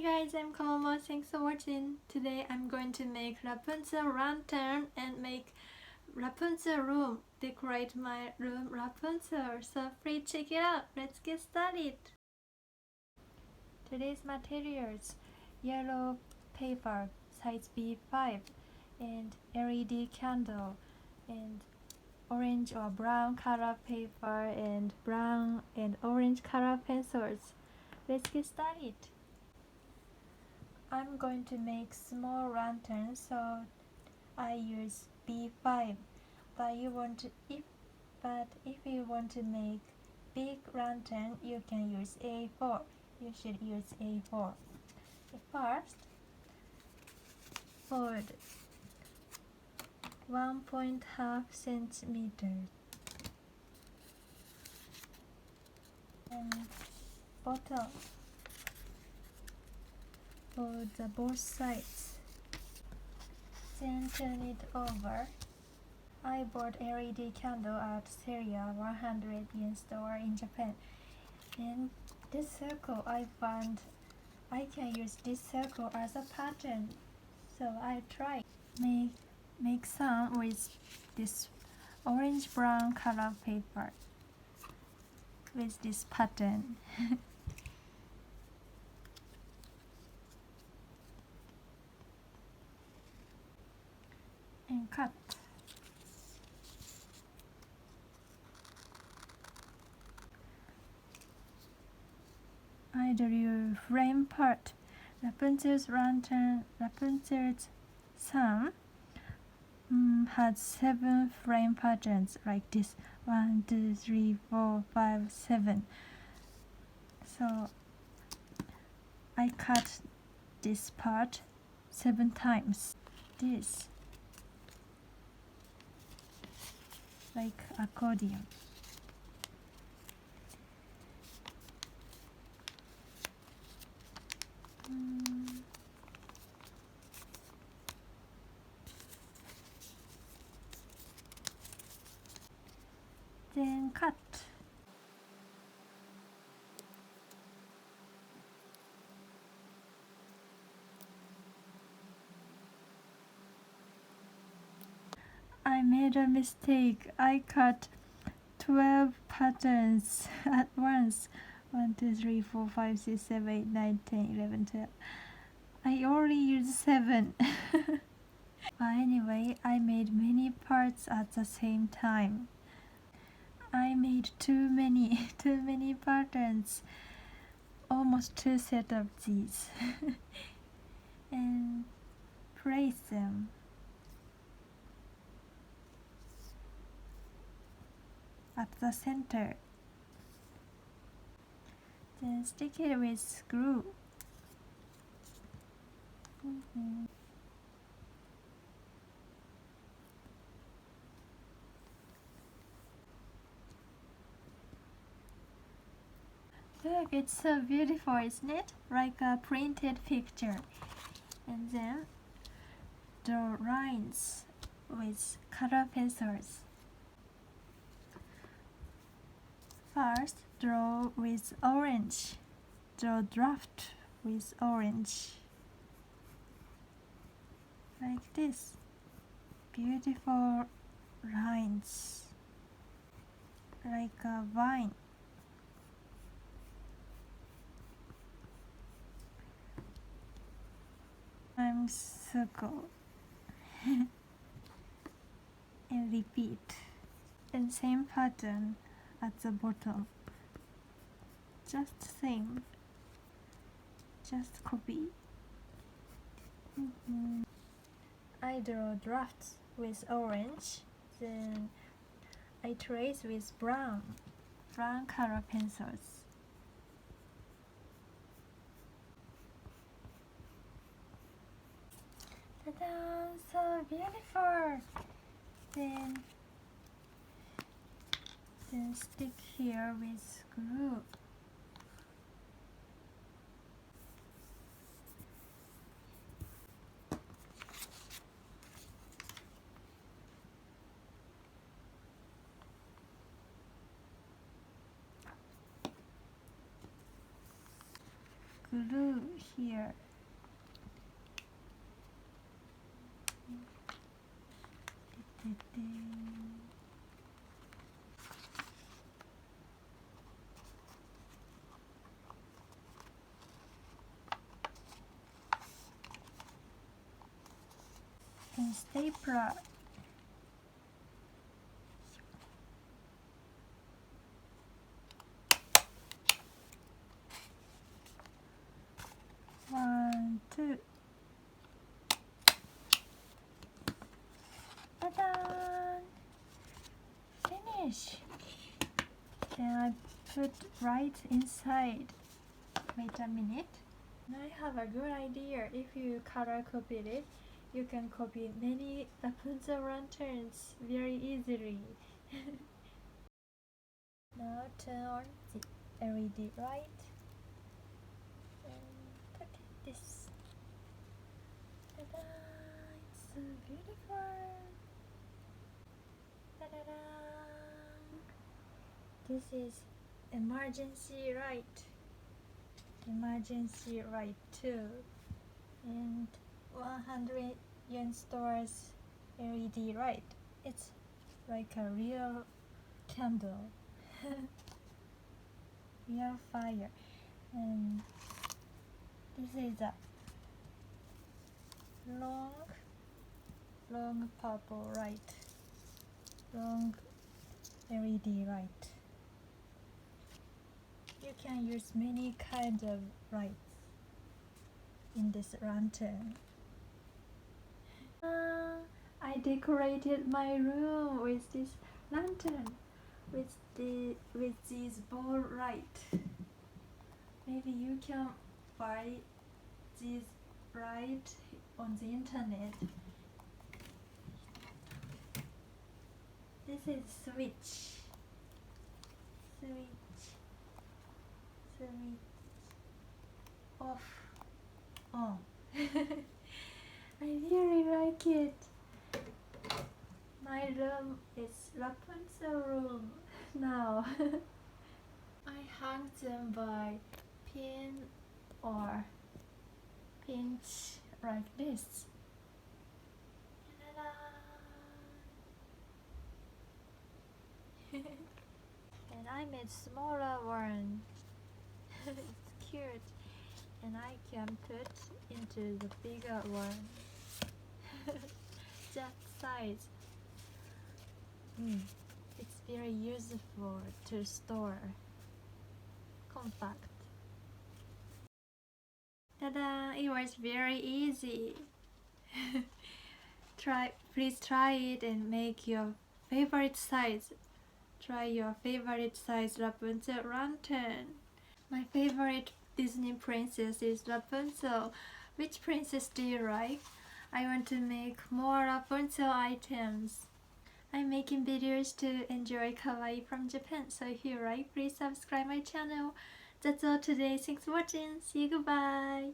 Hi guys, I'm Komomo. Thanks for watching. Today I'm going to make Rapunzel lantern and make Rapunzel room. Decorate my room Rapunzel. So please check it out. Let's get started. Today's materials: yellow paper size B5 and LED candle and orange or brown color paper and brown and orange color pencils. Let's get started. I'm going to make small lantern, so I use B5. But if you want to make big lantern, you can use A4. You should use A4. First, fold 1.5 centimeters and bottom. Fold both sides, then turn it over. I bought LED candle at Seria 100 yen store in Japan, and this circle I found I can use this circle as a pattern, so I tried. Make some with this orange brown color paper with this pattern. And cut. I drew frame part. Rapunzel's lantern, Rapunzel's sun had 7 frame patterns like this. 1, 2, 3, 4, 5, 7. So I cut this part 7 times. This like accordion. Then cut. I made a mistake. I cut 12 patterns at once. 1, 2, 3, 4, 5, 6, 7, 8, 9, 10, 11, 12. I only used 7. But anyway, I made many parts at the same time. I made too many patterns. Almost 2 sets of these. And place them. At the center. Then stick it with glue. Look, it's so beautiful, isn't it? Like a printed picture. And then draw lines with color pencils. First, draw with orange. Draw draft with orange. Like this. Beautiful lines. Like a vine. Circle. And repeat. And same pattern at the bottom. Just same. Just copy. I draw drafts with orange, then I trace with brown color pencils. Ta-da! So beautiful! Then stick here with glue. glue here. And stapler. One, two. Ta-da! Finish. Then I put right inside. Wait a minute. I have a good idea. If you color copied it, you can copy many Rapunzel lanterns very easily. Now turn on the LED light and put this. Ta-da! It's so beautiful. Ta-da-da! This is emergency light. Emergency light too. And 100 yen stores LED light. It's like a real candle. Real fire. And this is a long purple light. Long LED light. You can use many kinds of lights in this lantern. I decorated my room with this lantern, with these ball light. Maybe you can buy these light on the internet. This is switch off, on. I really like it. My room is Rapunzel Room now. I hung them by pin or pinch like this. And I made smaller one. It's cute. And I can put into the bigger one. Just size. It's very useful to store. Compact. Ta-da! It was very easy. Please try it and make your favorite size. Try your favorite size Rapunzel lantern. My favorite Disney princess is Rapunzel. Which princess do you like? I want to make more Rapunzel items. I'm making videos to enjoy Kawaii from Japan, so if you like, please subscribe my channel. That's all today. Thanks for watching. See you. Goodbye.